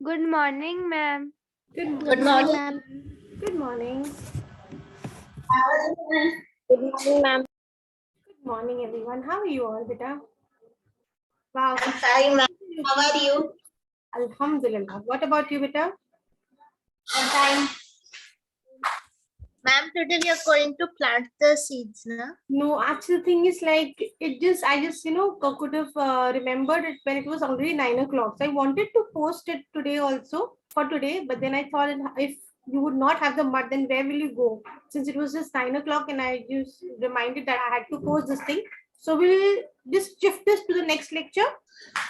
Good morning, ma'am. Good Good morning. morning, ma'am. Good morning. Good morning, ma'am. Good morning, everyone. How are you all, beta? Wow. I'm fine, ma'am. How are you? Alhamdulillah. What about you, beta? I'm fine. Ma'am, today we are going to plant the seeds, na? No, actually, the thing is like I just could have remembered it when it was already 9 o'clock. So I wanted to post it today also for today, but then I thought if you would not have the mud, then where will you go? Since it was just 9 o'clock, and I just reminded that I had to post this thing. So we'll just shift this to the next lecture,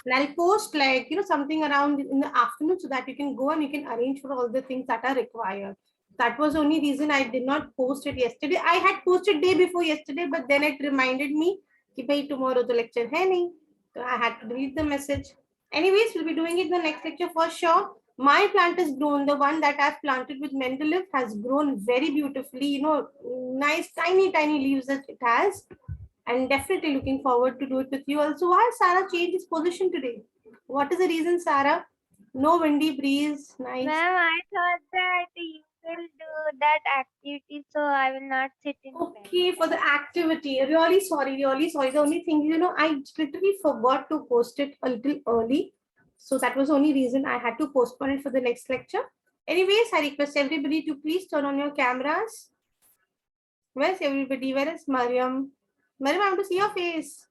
and I'll post like something around in the afternoon so that you can go and you can arrange for all the things that are required. That was the only reason I did not post it yesterday. I had posted day before yesterday, but then it reminded me कि भाई tomorrow the lecture है नहीं, so I had to delete the message. Anyways, we'll be doing it in the next lecture for sure. My plant has grown. The one that I've planted with Mendelif has grown very beautifully. Nice tiny leaves that it has, and definitely looking forward to do it with you also. Why Sarah changed his position today? What is the reason, Sarah? No windy breeze. Nice. Ma'am, I thought that you will do that activity, so I will not sit in bed. Okay, for the activity. Really sorry, really sorry. The only thing, I literally forgot to post it a little early. So that was the only reason I had to postpone it for the next lecture. Anyways, I request everybody to please turn on your cameras. Where's everybody? Where is Mariam? Mariam, I want to see your face.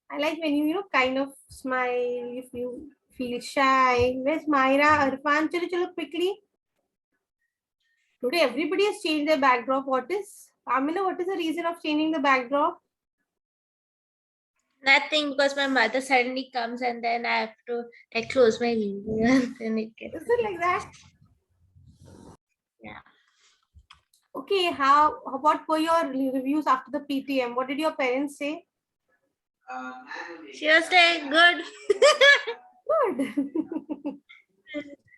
I like when kind of smile if you feel shy. Where's Myra? Arfan? Chalo, quickly. Today, everybody has changed their backdrop. What is, Amina, what is the reason of changing the backdrop? Nothing, because my mother suddenly comes and then I have to like close my window and then it gets. Is it like that? Yeah. Okay, what were your reviews after the PTM? What did your parents say? She was like, good. Good.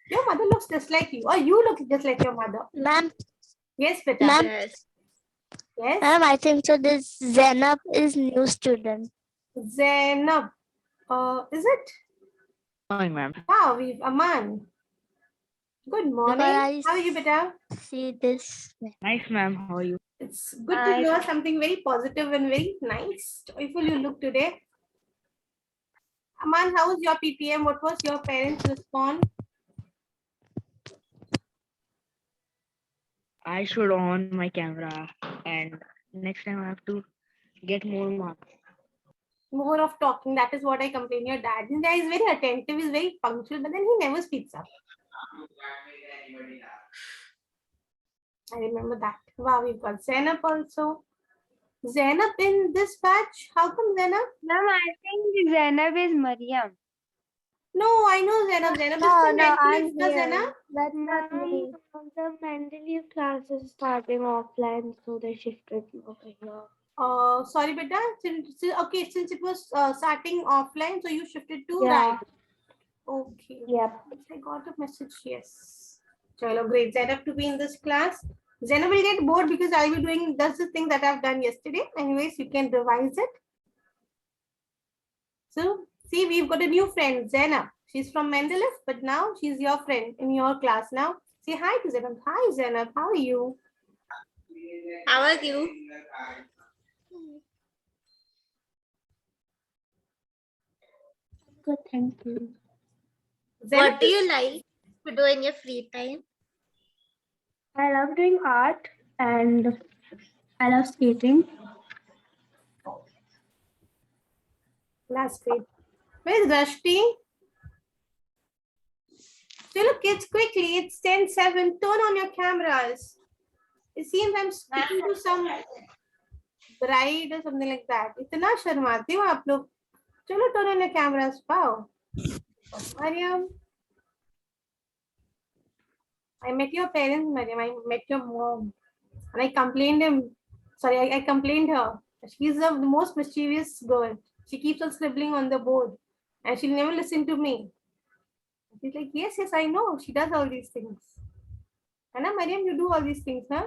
Your mother looks just like you, or you look just like your mother. Ma'am, Yes, beta. Ma'am. Yes. Yes. ma'am, I think so. This Zainab is new student. Zainab. Is it? Morning, ma'am. Wow, we've Aman. Good morning. I How are you, beta? see this. Nice, ma'am. How are you? It's good to hear something very positive and very nice, joyful you look today. Aman, how was your PTM? What was your parents' response? I should on my camera, and next time I have to get more marks. More of talking. That is what I complain. Your dad. His dad is very attentive, he's very punctual, but then he never speaks up. I remember that. Wow, we've got Zainab also. Zainab in this batch. How come Zainab? Ma'am, I think Zainab is Mariam. No, I know Zainab. Zainab No, is the no, I'm mentalist, na, here. Zainab? That's not me. The mental class is starting offline, so they shifted over here. Sorry, beta. Since it was starting offline, so you shifted to Yeah. Wright. Okay. Yep. I got a message. Yes. Chalo, great. Zainab to be in this class. Zainab will get bored because I'll be doing that's the thing that I've done yesterday. Anyways, you can revise it. So, see, we've got a new friend, Zainab. She's from Mendelif, but now she's your friend in your class now. Say hi to Zainab. Hi, Zainab. How are you? How are you? Good, thank you. Zainab What do you like to do in your free time? I love doing art and I love skating. That's great. Where's Rashti? Chalo, kids, quickly. It's 10:07. Turn on your cameras. It seems I'm speaking to some bride or something like that. इतना शर्माते हो आप लोग. चलो, turn on your cameras. Wow. Mariam. I met your parents, Mariam. I met your mom. And I complained him. Sorry, I complained her. She's the most mischievous girl. She keeps on scribbling on the board. And she'll never listen to me. She's like, yes, I know. She does all these things. Anna, Mariam, you do all these things, huh?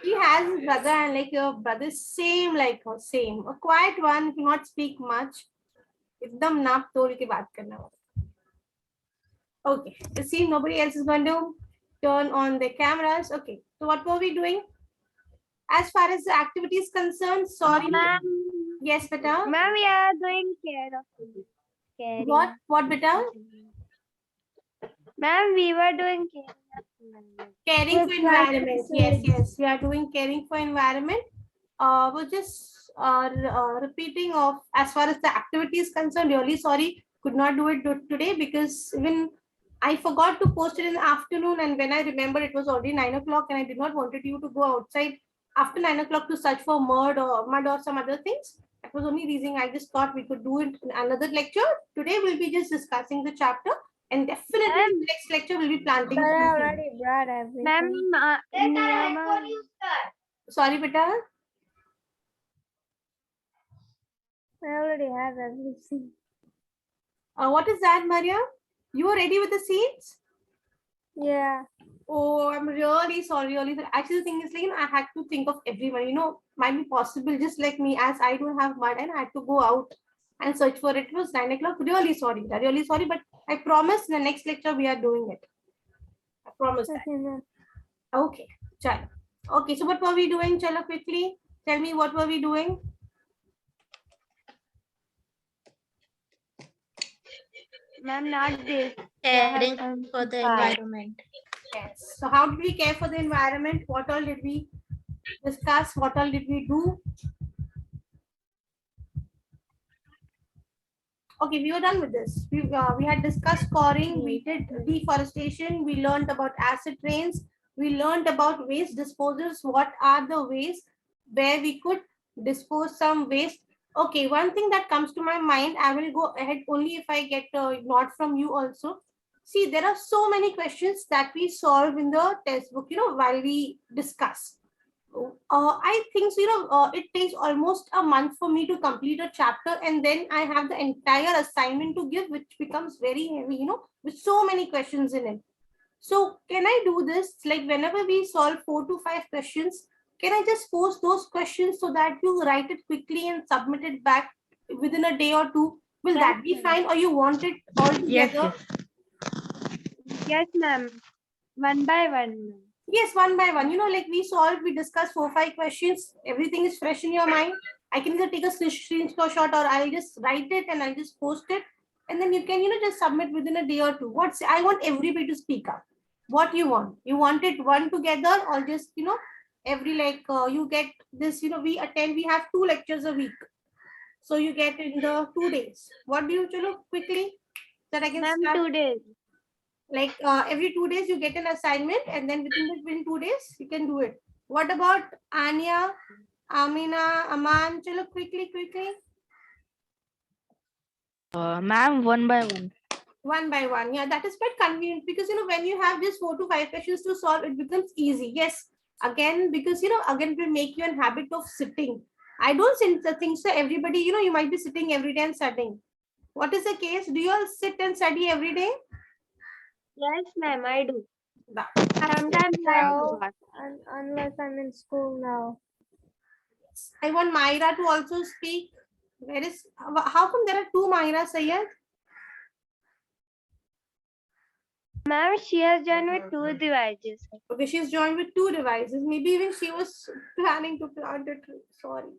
She has his brother, and like your brother, same like her, same. A quiet one, he not speak much. एकदम नाप तोल के बात करना होगा. Okay, it seems nobody else is going to turn on the cameras. Okay, so what were we doing? As far as the activity is concerned, sorry. Ma'am, Yes, beta. ma'am, we are doing care of caring. What beta? Ma'am, we were doing Caring for environment. Yes. We are doing caring for environment. We're just repeating of as far as the activity is concerned. Really sorry, could not do it today because even I forgot to post it in the afternoon, and when I remembered it was already 9 o'clock, and I did not wanted you to go outside after 9 o'clock to search for mud or some other things. That was only reason I just thought we could do it in another lecture. Today we'll be just discussing the chapter, and definitely in the next lecture we'll be planting. But I something. already brought everything. ma'am, Sorry, beta. I already have everything. What is that, Maria? You are ready with the seeds? Yeah. Oh, I'm really sorry. Actually, the thing is, like, I had to think of everyone. Might be possible, just like me, as I don't have mud and I had to go out and search for it. It was 9 o'clock. Really sorry. But I promise in the next lecture we are doing it. I promise that. Okay, ma'am. Okay, chalo. Okay, so what were we doing? Chalo, quickly. Tell me what were we doing? ma'am, not this. Caring Some for the fire. environment. Yes. So how did we care for the environment? What all did we discuss? What all did we do? Okay, we were done with this. We had discussed scoring, we did deforestation, we learned about acid rains, we learned about waste disposals. What are the ways where we could dispose some waste? Okay, one thing that comes to my mind, I will go ahead only if I get a nod from you also. See, there are so many questions that we solve in the test book, while we discuss. I think so, it takes almost a month for me to complete a chapter, and then I have the entire assignment to give, which becomes very heavy, with so many questions in it. So can I do this? Like whenever we solve 4 to 5 questions, can I just post those questions so that you write it quickly and submit it back within a day or two? Will Yes, that be ma'am. fine, or you want it all Yes, together? Yes, ma'am. One by one. Yes, one by one. Like we solved, we discussed 4 5 questions. Everything is fresh in your mind. I can either take a screenshot or I'll just write it and I'll just post it. And then you can, just submit within a day or two. I want everybody to speak up. What you want? You want it one together or just, every you get this, we have 2 lectures a week. So you get in the 2 days. What do you quickly that I can Ma'am, start? 2 days. Like every 2 days you get an assignment, and then within 2 days you can do it. What about Anya, Amina, Aman? Chalo, quickly. ma'am, one by one. One by one. Yeah, that is quite convenient because when you have just 4 to 5 questions to solve, it becomes easy. Yes, again, because again it will make you a habit of sitting. I don't think so. Everybody, you might be sitting every day and studying. What is the case? Do you all sit and study every day? Yes, ma'am, I do. That's Sometimes I do. No, unless I'm in school now. I want Myra to also speak. How come there are 2 Myra Sayed? Ma'am, she has joined with 2 devices. Okay, she's joined with 2 devices. Maybe even she was planning to plant a tree. Sorry.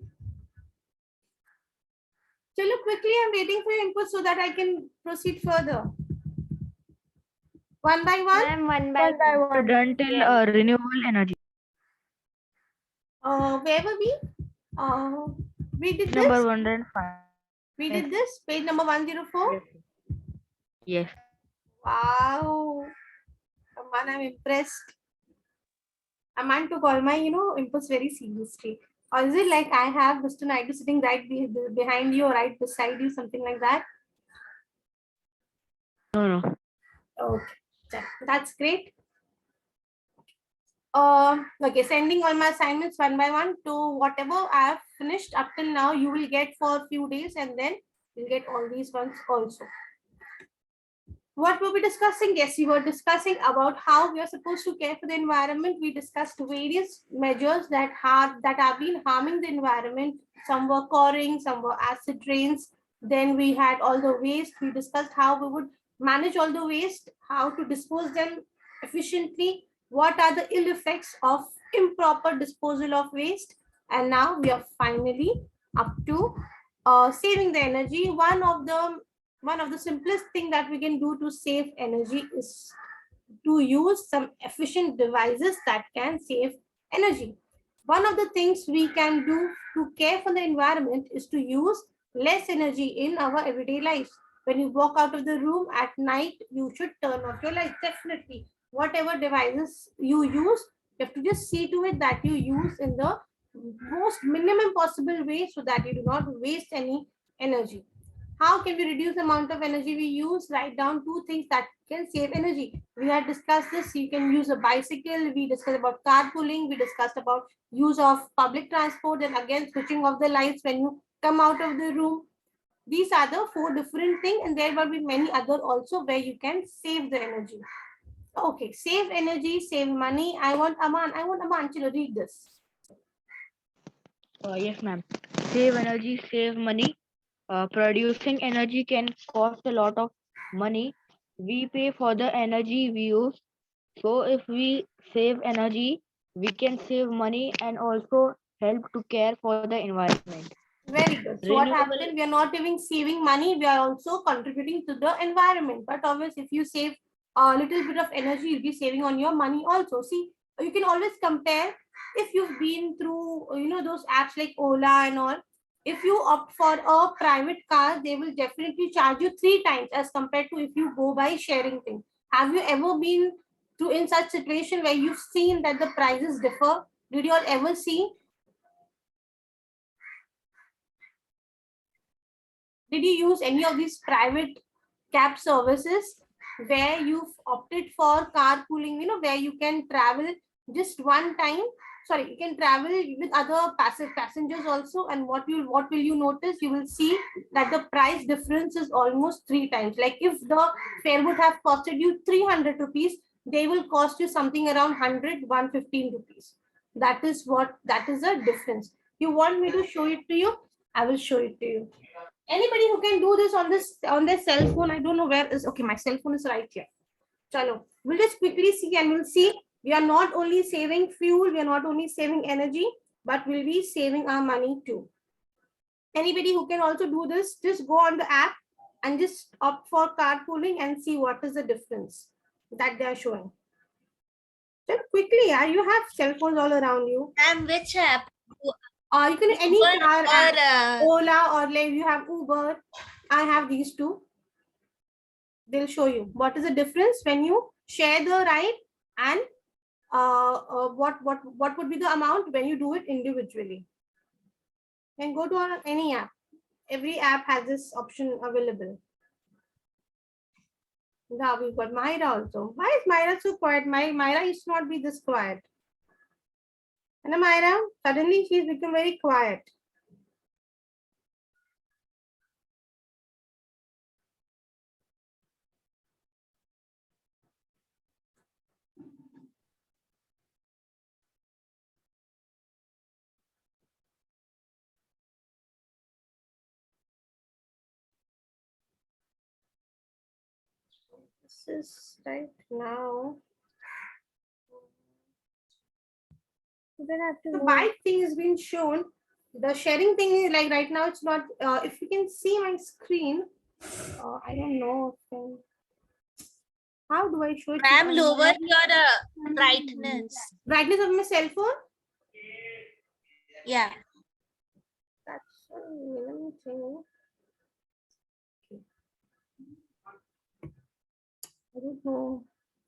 Chalo, quickly, I'm waiting for your input so that I can proceed further. One by one? Ma'am, one by One by one. one. Done till Yes. renewable energy. Where were we? We did Number this. 105. We did this. Page number 104. Yes. Wow. Aman, I'm impressed. Aman took all my, inputs very seriously. Or is it like I have Mr. Naidu sitting right behind you or right beside you, something like that? No. Okay, that's great. Okay, sending all my assignments one by one to whatever I have finished up till now, you will get for a few days, and then you'll get all these ones also. What were we discussing? Yes, we were discussing about how we are supposed to care for the environment. We discussed various measures that have been harming the environment. Some were coring, some were acid rains, Then we had all the waste. We discussed how we would manage all the waste, how to dispose them efficiently, what are the ill effects of improper disposal of waste. And now we are finally up to saving the energy. One of the simplest thing that we can do to save energy is to use some efficient devices that can save energy. One of the things we can do to care for the environment is to use less energy in our everyday lives. When you walk out of the room at night, you should turn off your lights. Definitely, whatever devices you use, you have to just see to it that you use in the most minimum possible way so that you do not waste any energy. How can we reduce the amount of energy we use? Write down two things that can save energy. We had discussed this. You can use a bicycle. We discussed about carpooling. We discussed about use of public transport, and again switching off the lights when you come out of the room. These are the four different things, and there will be many other also where you can save the energy. Okay, save energy, save money. I want Aman to read this. Yes, ma'am. Save energy, save money. Producing energy can cost a lot of money. We pay for the energy we use. So if we save energy, we can save money and also help to care for the environment. Very good. So what Renewable. happened? We are not even saving money, we are also contributing to the environment. But obviously, if you save a little bit of energy, you'll be saving on your money also. See, you can always compare if you've been through, those apps like Ola and all. If you opt for a private car, they will definitely charge you 3 times as compared to if you go by sharing thing. Have you ever been through in such situation where you've seen that the prices differ? Did you all ever see? Did you use any of these private cab services where you've opted for carpooling, where you can travel just one time? Sorry, you can travel with other passive passengers also. And what will you notice? You will see that the price difference is almost 3 times. Like if the fare would have costed you 300 rupees, they will cost you something around 115 rupees. That is a difference. You want me to show it to you? I will show it to you. Anybody who can do this on their cell phone? I don't know where is. Okay, my cell phone is right here. Chalo, we'll just quickly see, and we'll see we are not only saving fuel, we are not only saving energy, but we'll be saving our money too. Anybody who can also do this, just go on the app and just opt for carpooling and see what is the difference that they are showing. So quickly, yeah, you have cell phones all around you. Ma'am, which app? You can any Uber car or app, Ola, or like you have Uber. I have these two. They'll show you what is the difference when you share the ride, and what would be the amount when you do it individually. And go to any app. Every app has this option available. Now we've got Myra also. Why is Myra so quiet? Myra used to not be this quiet. And Myra, suddenly she's become very quiet. This is right now. The bike thing has been shown. The sharing thing is like right now it's not. If you can see my screen, I don't know. How do I show it? ma'am, lower your brightness. Brightness of my cell phone. Yeah. That's a minimum thing. I don't know.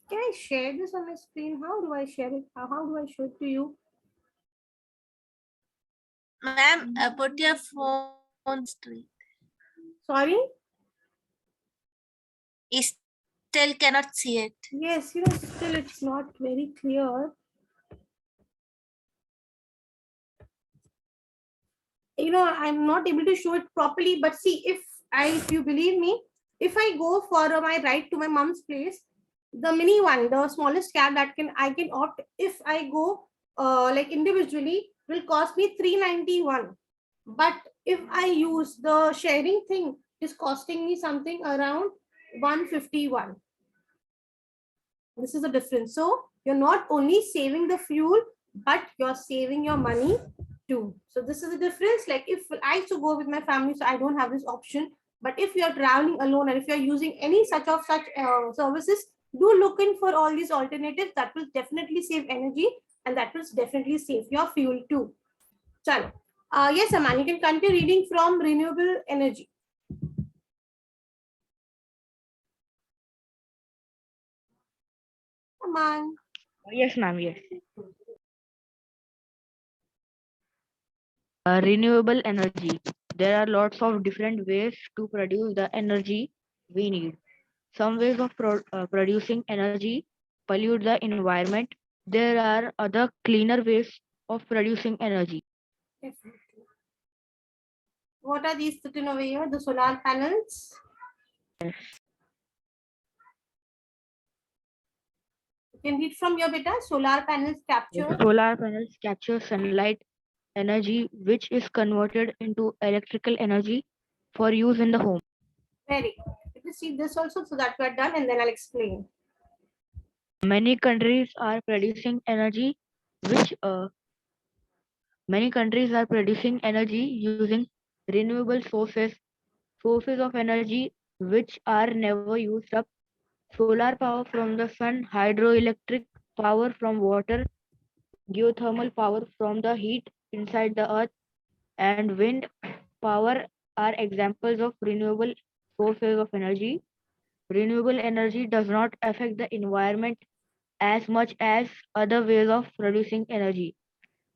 Can I share this on my screen? How do I share it? How do I show it to you? Ma'am, put your phone straight. Sorry? I still cannot see it. Yes, still it's not very clear. I'm not able to show it properly, but see, if you believe me, if I go for my ride to my mom's place, the mini one, the smallest cab that I can opt, if I go like individually, will cost me 391. But if I use the sharing thing, It is costing me something around 151. This is the difference. So you're not only saving the fuel, but you're saving your money too. So this is the difference. Like if I used to go with my family, so I don't have this option. But if you're traveling alone and if you're using any such services, do look in for all these alternatives. That will definitely save energy and that will definitely save your fuel too. Chalo. Yes, Aman, you can continue reading from renewable energy. Aman. Yes, ma'am. Yes. Renewable energy. There are lots of different ways to produce the energy we need. Some ways of producing energy pollute the environment. There are other cleaner ways of producing energy. Definitely. What are these written over here? The solar panels. You can read from your beta. Solar panels capture. Solar panels capture sunlight energy, which is converted into electrical energy for use in the home. Very good. Let me see this also so that we're done and then I'll explain. Many countries are producing energy, which many countries are producing energy using renewable sources of energy which are never used up. Solar power from the sun, hydroelectric power from water, geothermal power from the heat inside the earth, and wind power are examples of renewable sources of energy. Renewable energy does not affect the environment as much as other ways of producing energy.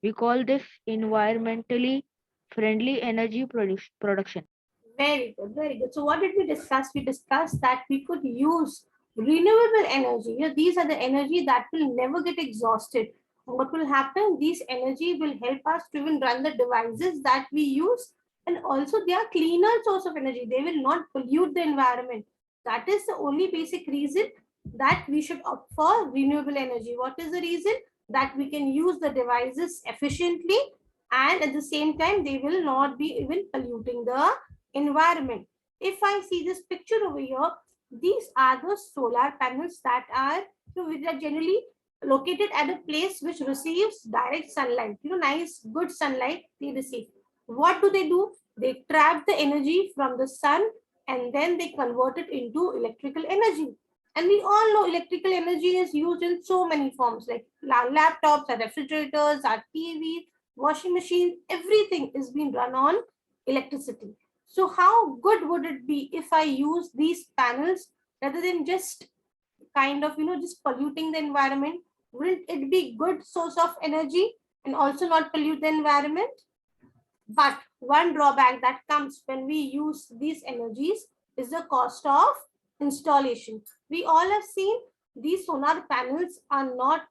We call this environmentally friendly energy production. Very good, very good. So what did we discuss? We discussed that we could use renewable energy. You know, these are the energy that will never get exhausted. What will happen? These energy will help us to even run the devices that we use, and also they are cleaner source of energy. They will not pollute the environment. That is the only basic reason that we should opt for renewable energy. What is the reason? That we can use the devices efficiently and at the same time they will not be even polluting the environment. If I see this picture over here, these are the solar panels that are, which are generally located at a place which receives direct sunlight. Nice, good sunlight they receive. What do? They trap the energy from the sun and then they convert it into electrical energy. And we all know electrical energy is used in so many forms like laptops, our refrigerators, our TVs, washing machines, everything is being run on electricity. So how good would it be if I use these panels rather than just kind of, just polluting the environment? Wouldn't it be good source of energy and also not pollute the environment? But one drawback that comes when we use these energies is the cost of installation. We all have seen these solar panels are not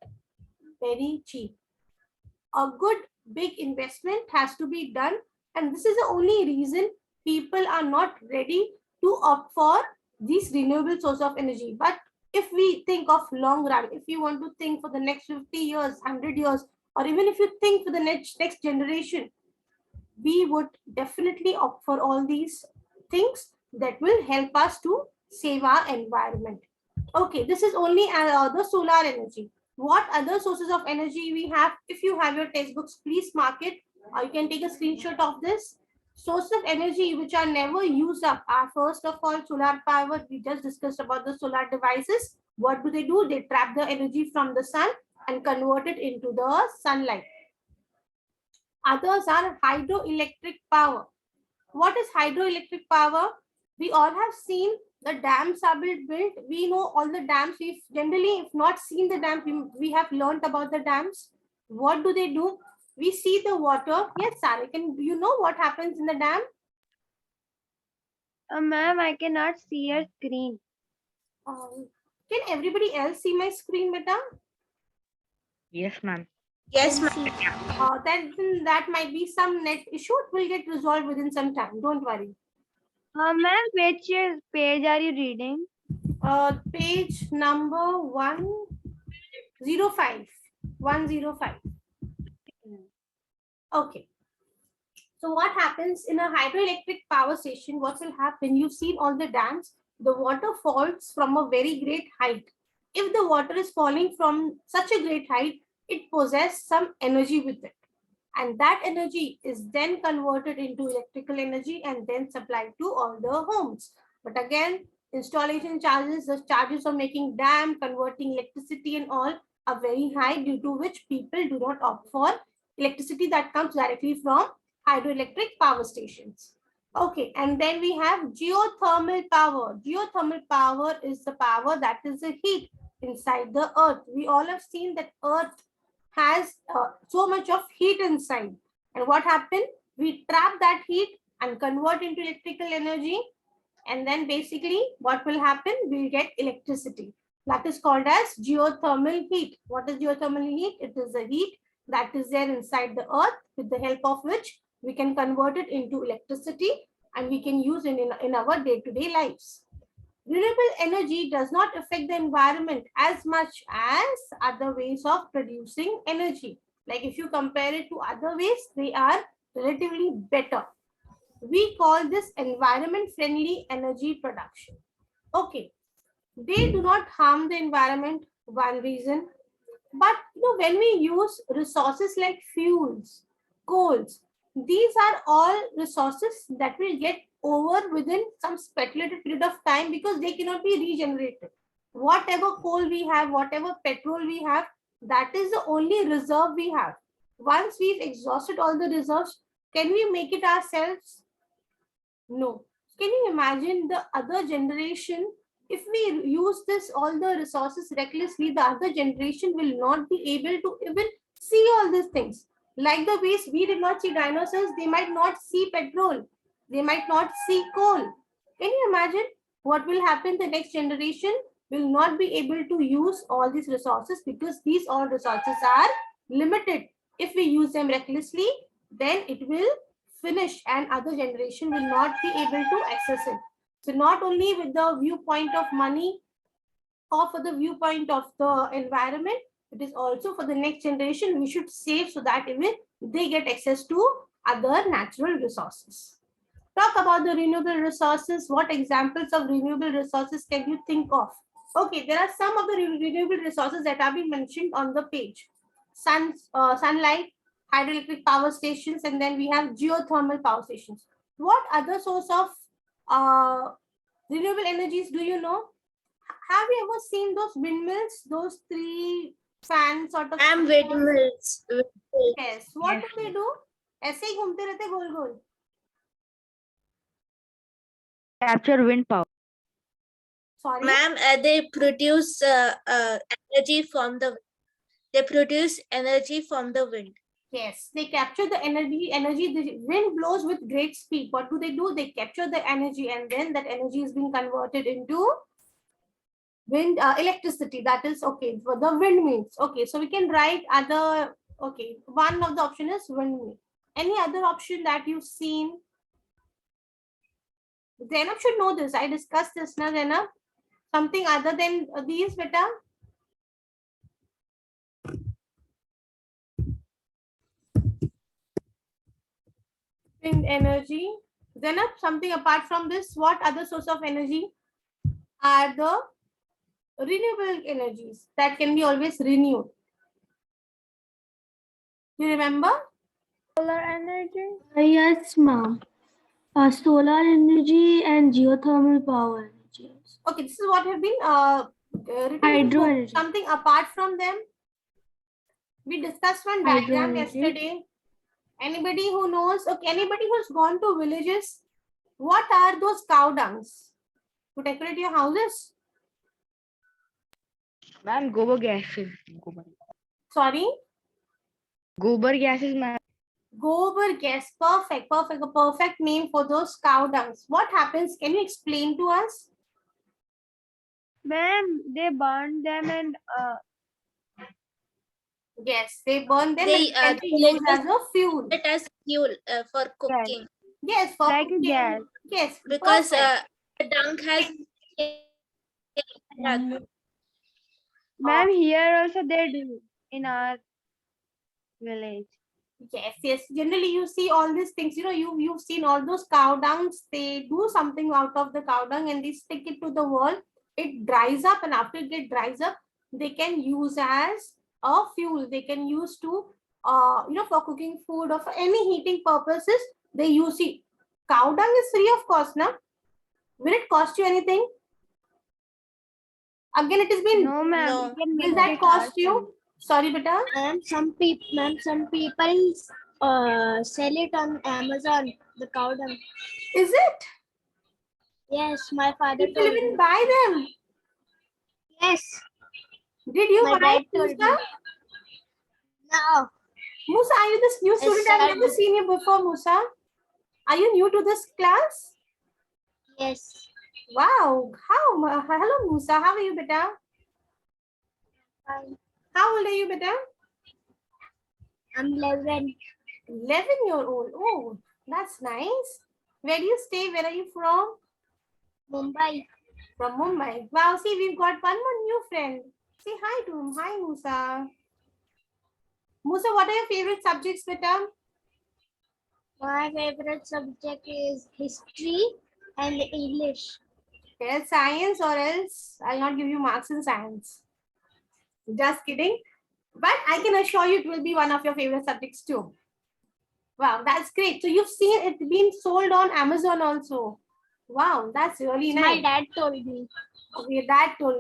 very cheap. A good big investment has to be done, and this is the only reason people are not ready to opt for these renewable source of energy. But if we think of long run, if you want to think for the next 50 years, 100 years, or even if you think for the next generation, we would definitely opt for all these things that will help us to save our environment. Okay, this is only the solar energy. What other sources of energy we have? If you have your textbooks, please mark it, or you can take a screenshot of this. Sources of energy which are never used up are first of all solar power. We just discussed about the solar devices. What do? They trap the energy from the sun and convert it into the sunlight. Others are hydroelectric power. What is hydroelectric power? We all have seen the dams are being built. We know all the dams. We've generally, if not seen the dams, we have learned about the dams. What do? We see the water. Yes, Sarah, you know what happens in the dam? Ma'am, I cannot see your screen. Can everybody else see my screen, beta? Yes, ma'am. Yes, ma'am. Then that might be some net issue. It will get resolved within some time. Don't worry. Ma'am, which page are you reading? Page number 105. 105. Okay. So So what happens in a hydroelectric power station? What will happen? You've seen all the dams. The water falls from a very great height. If the water is falling from such a great height, it possesses some energy with it. And that energy is then converted into electrical energy and then supplied to all the homes. But again, installation charges, the charges of making dam, converting electricity and all are very high, due to which people do not opt for electricity that comes directly from hydroelectric power stations. Okay, and then we have geothermal power. Geothermal power is the power that is the heat inside the earth. We all have seen that earth has so much of heat inside. And what happened? We trap that heat and convert into electrical energy. And then basically what will happen? We'll get electricity. That is called as geothermal heat. What is geothermal heat? It is the heat that is there inside the earth, with the help of which we can convert it into electricity and we can use it in our day-to-day lives. Renewable energy does not affect the environment as much as other ways of producing energy. Like if you compare it to other ways, they are relatively better. We call this environment friendly energy production. Okay, they do not harm the environment, one reason. But when we use resources like fuels, coals, these are all resources that will get over within some speculated period of time, because they cannot be regenerated. Whatever coal we have, whatever petrol we have, that is the only reserve we have. Once we've exhausted all the reserves, can we make it ourselves? No. Can you imagine the other generation? If we use this all the resources recklessly, the other generation will not be able to even see all these things. Like the ways we did not see dinosaurs, they might not see petrol. They might not see coal. Can you imagine what will happen? The next generation will not be able to use all these resources, because these all resources are limited. If we use them recklessly, then it will finish and other generation will not be able to access it. So not only with the viewpoint of money or for the viewpoint of the environment, it is also for the next generation we should save, so that even they get access to other natural resources. Talk about the renewable resources. What examples of renewable resources can you think of? Okay, there are some of the renewable resources that have been mentioned on the page. Sunlight, hydroelectric power stations, and then we have geothermal power stations. What other source of renewable energies do you know? Have you ever seen those windmills, those three fan sort of? Windmills. Yes. What do they do? ऐसे ही घूमते रहते गोल गोल. Capture wind power. Sorry. Ma'am, they produce energy from the. They produce energy from the wind. Yes, they capture the energy. The wind blows with great speed. What do? They capture the energy, and then that energy is being converted into wind electricity. That is okay for the windmills. Okay, so we can write other. Okay, one of the option is windmill. Any other option that you've seen? Zainab should know this. I discussed this now, Zainab. Something other than these, beta. Wind energy. Zainab, something apart from this, what other source of energy are the renewable energies that can be always renewed? You remember? Solar energy. Yes, ma'am. Solar energy and geothermal power energy. Okay, this is what have been written. Hydro before. energy. Something apart from them. We discussed one Hydro diagram energy. yesterday. Anybody who knows? Okay, anybody who's gone to villages? What are those cow dungs to decorate your houses? Ma'am, gobar gases. Sorry. Gobar gases, ma'am. Gobar gas. Perfect. Perfect. A perfect name for those cow dungs. What happens? Can you explain to us? Ma'am, they burn them and Yes, they burn them They and can be used as a fuel. it as fuel for cooking. Yes, for like a cooking. gas. Yes, Because perfect. the dung has. Ma'am, here also they do in our village. Yes, yes. Generally, you see all these things. You've seen all those cow dungs. They do something out of the cow dung and they stick it to the wall. It dries up, and after it dries up, they can use as a fuel. They can use to, for cooking food or for any heating purposes. They use it. Cow dung is free of cost, now. Will it cost you anything? Again, it has been. No, ma'am. No. We can Will make that it cost you? ourselves. Sorry, beta. Ma'am, some people sell it on Amazon, the cow dung. Is it? Yes, my father People told even me. buy them. Yes, Did you my buy dad it, told Musa? me. No, Musa, are you this new I student? I've never started. seen you before, Musa. Are you new to this class? Yes, Wow. Hello, Musa. How are you, beta? fine. How old are you, beta? I'm 11. 11-year-old. Oh, that's nice. Where do you stay? Where are you from? Mumbai. From Mumbai. Wow, see, we've got one more new friend. Say hi to him. Hi, Musa. Musa, what are your favorite subjects, beta? My favorite subject is history and English. Tell science or else I'll not give you marks in science. Just kidding. But I can assure you it will be one of your favorite subjects too. Wow, that's great. So you've seen it being sold on Amazon also. Wow, that's really My nice. dad told me. Okay, that told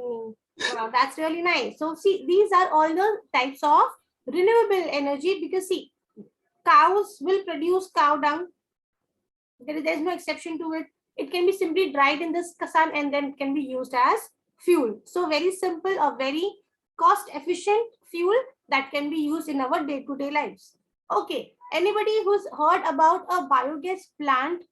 me. Wow, that's really nice. So see, these are all the types of renewable energy because see, cows will produce cow dung. There's no exception to it. It can be simply dried in the sun and then can be used as fuel. So very simple, a very cost efficient fuel that can be used in our day-to-day lives. Okay, anybody who's heard about a biogas plant?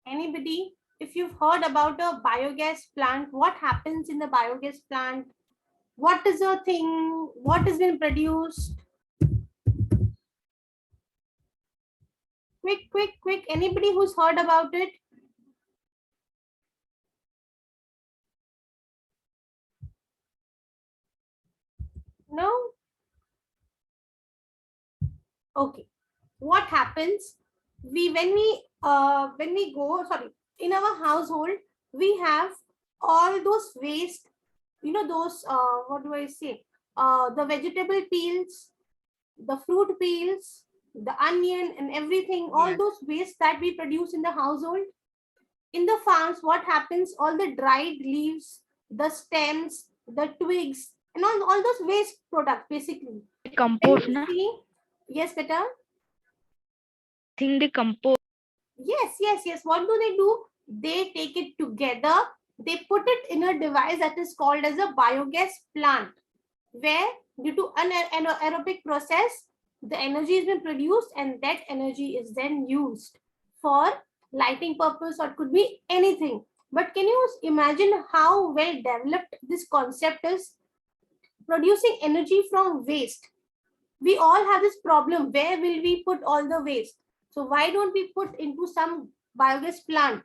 Anybody? If you've heard about a biogas plant, what happens in the biogas plant? What is a thing? What has been produced? Quick, quick, quick. Anybody who's heard about it? No? Okay. What happens? When we go, sorry, in our household, we have all those waste, those what do I say? The vegetable peels, the fruit peels, the onion and everything, all Yes. those waste that we produce in the household. In the farms, what happens? All the dried leaves, the stems, the twigs, and all those waste products basically. When Compost, you na? see, yes, better. Think the compost. Yes, yes, yes. What do? They take it together. They put it in a device that is called as a biogas plant, where due to an anaerobic process, the energy has been produced and that energy is then used for lighting purpose or it could be anything. But can you imagine how well developed this concept is? Producing energy from waste. We all have this problem. Where will we put all the waste? So why don't we put into some biogas plant,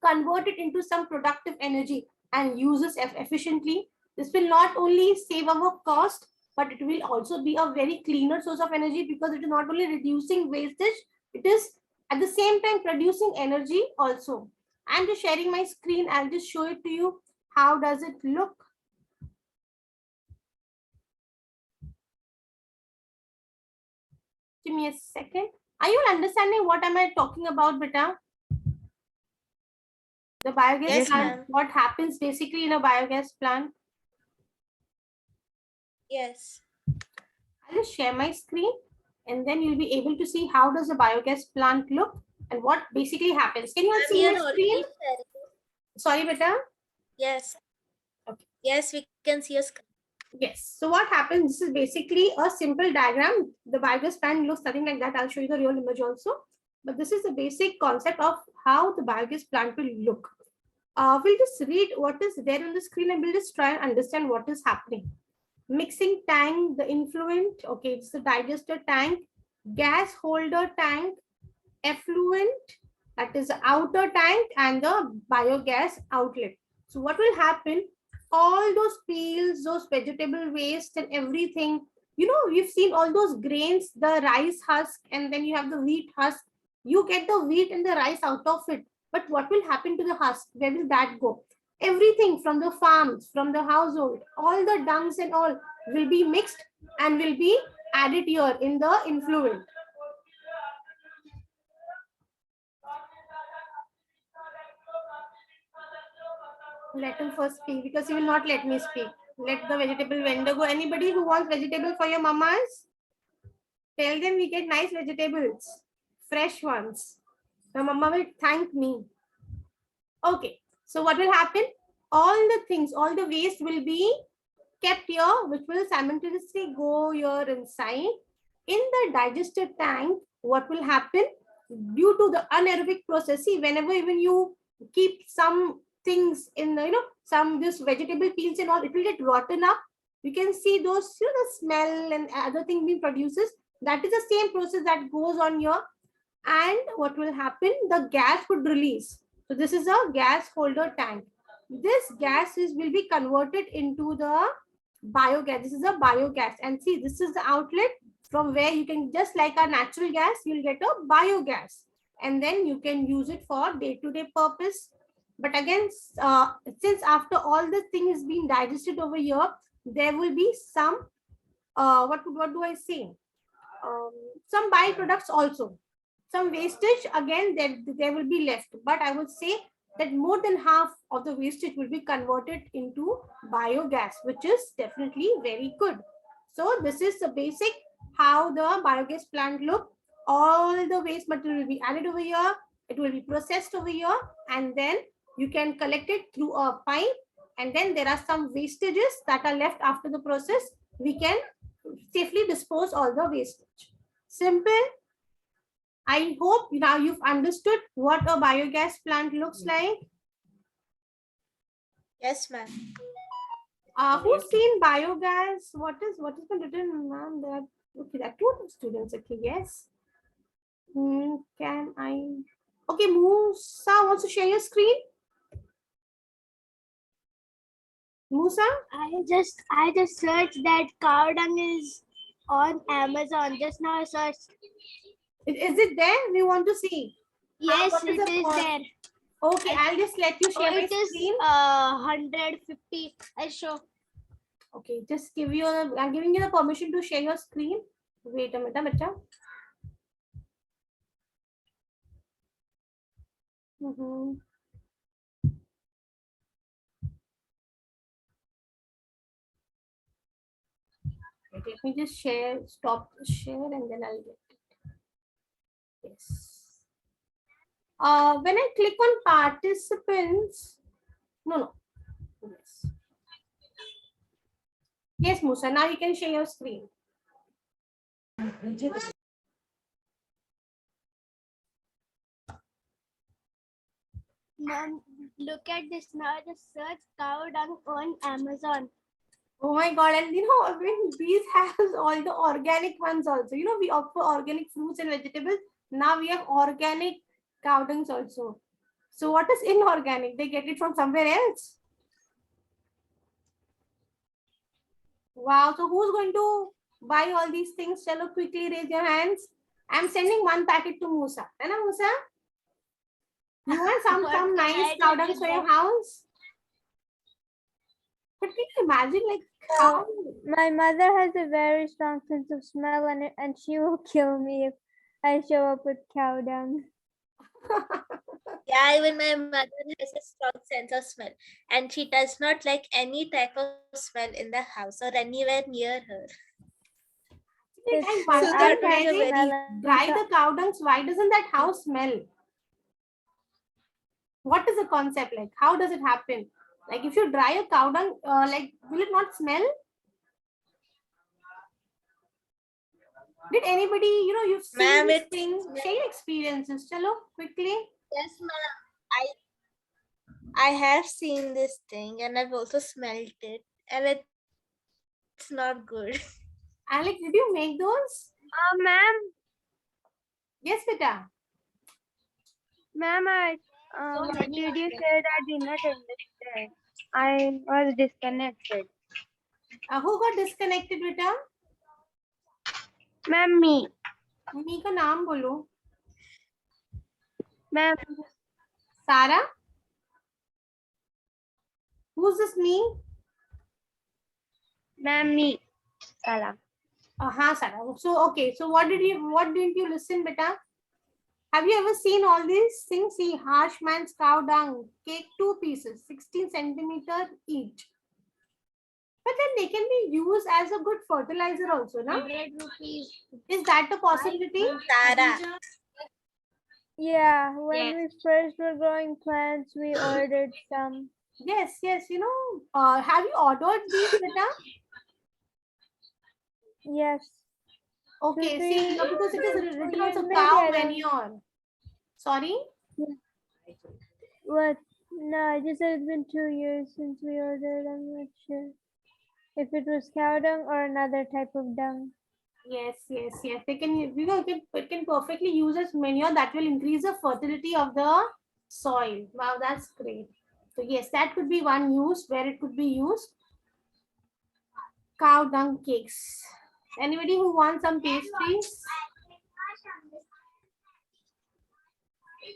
convert it into some productive energy and use this efficiently? This will not only save our cost, but it will also be a very cleaner source of energy because it is not only reducing wastage, it is at the same time producing energy also. I'm just sharing my screen. I'll just show it to you. How does it look? Give me a second. Are you understanding what am I talking about, beta? The biogas Yes, plant, ma'am. what happens basically in a biogas plant? Yes. I'll just share my screen and then you'll be able to see how does a biogas plant look and what basically happens. Can you all Ma'am, see my you're screen? already sharing. Sorry, beta. Yes. Okay. Yes, we can see your screen. Yes. So what happens? This is basically a simple diagram. The biogas plant looks something like that. I'll show you the real image also. But this is the basic concept of how the biogas plant will look. We'll just read what is there on the screen and we'll just try and understand what is happening. Mixing tank, the influent, okay, it's the digester tank, gas holder tank, effluent, that is the outer tank, and the biogas outlet. So what will happen? All those peels, those vegetable waste and everything you know, you've seen all those grains, the rice husk, and then you have the wheat husk. You get the wheat and the rice out of it. But what will happen to the husk? Where will that go? Everything from the farms, from the household, all the dungs and all will be mixed and will be added here in the influent. Let him first speak because he will not let me speak. Let the vegetable vendor go. Anybody who wants vegetable for your mamas? Tell them we get nice vegetables, fresh ones. The mama will thank me. Okay, so what will happen? All the things, all the waste will be kept here, which will simultaneously go here inside. In the digestive tank, what will happen? Due to the anaerobic process, see, whenever even you keep some things in the, some this vegetable peels and all, it will get rotten up. You can see those, the smell and other thing being produces. That is the same process that goes on here. And what will happen? The gas would release. So this is a gas holder tank. This gas will be converted into the biogas. This is a biogas. And see, this is the outlet from where you can, just like a natural gas, you'll get a biogas. And then you can use it for day-to-day purpose. But again, since after all the thing is being digested over here, there will be some, what do I say? Some byproducts also. Some wastage, again, there will be left. But I would say that more than half of the wastage will be converted into biogas, which is definitely very good. So this is the basic how the biogas plant look. All the waste material will be added over here. It will be processed over here, and then you can collect it through a pipe. And then there are some wastages that are left after the process. We can safely dispose all the wastage. Simple. I hope now you've understood what a biogas plant looks like. Yes, ma'am. Who's seen biogas? What is been written, ma'am? Okay, there are two students. Okay, yes. Can I? Okay, Musa wants to share your screen. Musa? I just searched that cow dung is on Amazon. Just now I searched. Is it there? We want to see. Yes, what is it the is cost? there. Okay, I'll just let you share my It is screen. 150. I show. Okay, just I'm giving you the permission to share your screen. Wait a minute, bacha. Let me just stop the share, and then I'll get it. Yes. When I click on participants, no. Yes. Yes, Musa, now you can share your screen. Mom, look at this now. I just searched cow dung on Amazon. Oh my god, and when these has all the organic ones also. We offer organic fruits and vegetables. Now we have organic cow dungs also. So what is inorganic? They get it from somewhere else. Wow, so who's going to buy all these things? Chalo, quickly raise your hands. I'm sending one packet to Musa. Anna Musa? You want some nice cow dungs for your house? But can you imagine like how My mother has a very strong sense of smell, and she will kill me if I show up with cow dung. Yeah, even my mother has a strong sense of smell, and she does not like any type of smell in the house or anywhere near her. I So wonder that when was a they very dry the cow dungs, why doesn't that house smell? What is the concept like? How does it happen? Like if you dry a cow dung, like will it not smell? Did anybody, you've seen Ma'am, this it thing? Share your experiences. Chalo, quickly. yes, ma'am. I have seen this thing and I've also smelled it, and it's not good. Alex, did you make those? Ma'am, Yes, beta. ma'am, what did you say? I did not understand. I was disconnected. Who got disconnected, beta? Ma'am me me का नाम बोलो. Ma'am Sarah? Who's this me? Ma'am me Sarah हाँ Sarah. So okay. So what didn't you listen, beta? Have you ever seen all these things? See, harsh man's cow dung, cake 2 pieces, 16 centimeter each. But then they can be used as a good fertilizer also, no? 100 rupees. Is that a possibility? Tara. Yeah, when Yes. we first were growing plants, we ordered some. Yes, yes. You know, have you ordered these, beta? Yes. Okay, Two, see, three- because it is written years, also maybe, cow I don't- manure. Sorry? What? No, I just said it's been 2 years since we ordered. I'm not sure if it was cow dung or another type of dung. Yes, yes, yes. They can, you know, it can perfectly use as manure that will increase the fertility of the soil. Wow, that's great. So yes, that could be one use where it could be used. Cow dung cakes. Anybody who wants some pastries?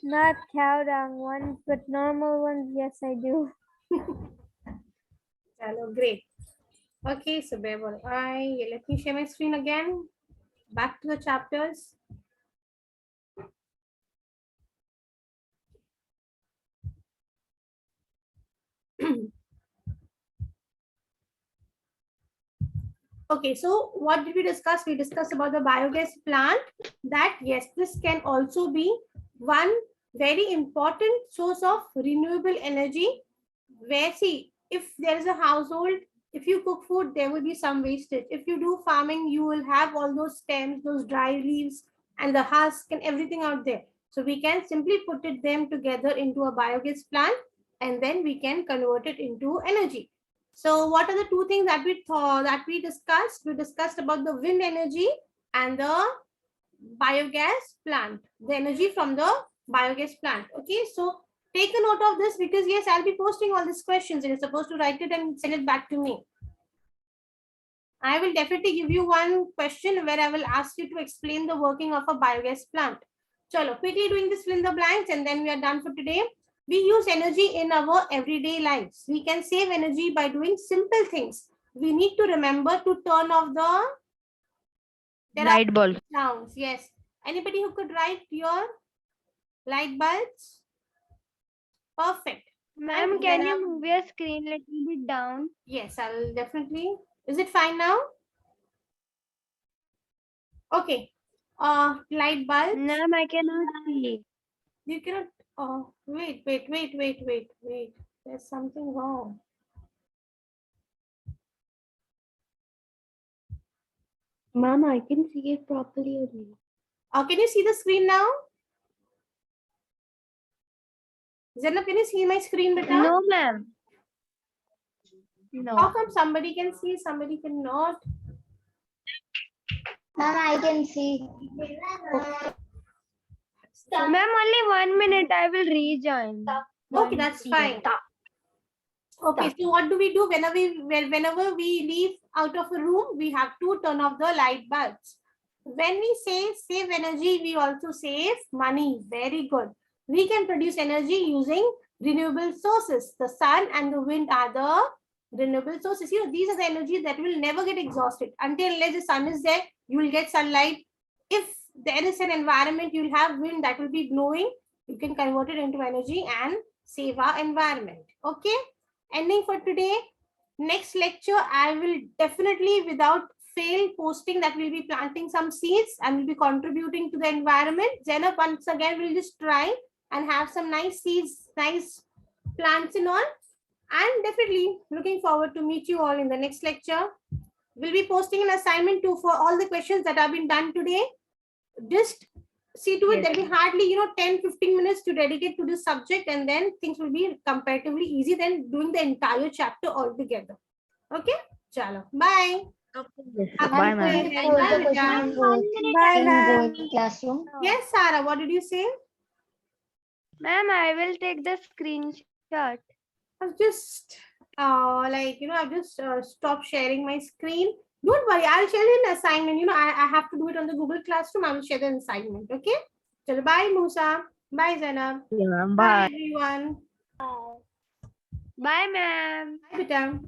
Not cow dung ones, but normal ones. Yes, I do. Hello, great. Okay, so let me share my screen again. Back to the chapters. Okay, so what did we discuss? We discussed about the biogas plant, that yes, this can also be one very important source of renewable energy, where see, if there is a household, if you cook food, there will be some wastage. If you do farming, you will have all those stems, those dry leaves and the husk and everything out there. So we can simply put them together into a biogas plant, and then we can convert it into energy. So what are the two things that we thought that we discussed? We discussed about the wind energy and the biogas plant, the energy from the biogas plant. Okay, so take a note of this, because yes, I'll be posting all these questions and you're supposed to write it and send it back to me. I will definitely give you one question where I will ask you to explain the working of a biogas plant. Chalo, quickly doing this fill in the blanks and then we are done for today. We use energy in our everyday lives. We can save energy by doing simple things. We need to remember to turn off the Light bulb. sounds. Yes. Anybody who could write your light bulbs? Perfect. Ma'am, And can there you are- move your screen little bit down? Yes, I'll definitely. Is it fine now? Okay. Light bulbs. Ma'am, I cannot see. You cannot. Oh, wait. There's something wrong. Ma'am, I can see it properly only. Can you see the screen now? Zainab, can you see my screen, beta? No, ma'am. How No. come somebody can see, somebody cannot? Ma'am, I can see. Ma'am, only 1 minute. I will rejoin. Okay, that's fine. Okay, so what do we do whenever we leave out of a room? We have to turn off the light bulbs. When we say save energy, we also save money. Very good. We can produce energy using renewable sources. The sun and the wind are the renewable sources. You know, these are the energies that will never get exhausted. Until unless the sun is there, you will get sunlight. If there is an environment, you will have wind that will be blowing. You can convert it into energy and save our environment. Okay. Ending for today. Next lecture, I will definitely, without fail, posting that we'll be planting some seeds and will be contributing to the environment. Jenna, once again, we'll just try and have some nice seeds, nice plants and all. And definitely looking forward to meet you all in the next lecture. We'll be posting an assignment too for all the questions that have been done today. Just see to it that we hardly 10-15 minutes to dedicate to this subject, and then things will be comparatively easy than doing the entire chapter altogether. Okay, chalo, bye. Bye, ma'am. Bye, Rita. Bye, ma'am. Classroom. Yes, Sarah, what did you say? Ma'am, I will take the screenshot. I've just I've just stopped sharing my screen. Don't worry, I'll share you an assignment. You know, I have to do it on the Google Classroom. I will share the assignment. Okay. Chalo, bye, Musa. Bye, Zainab. Yeah, ma'am. Bye, Bye. everyone. Bye. Bye, ma'am. Bye, Beta.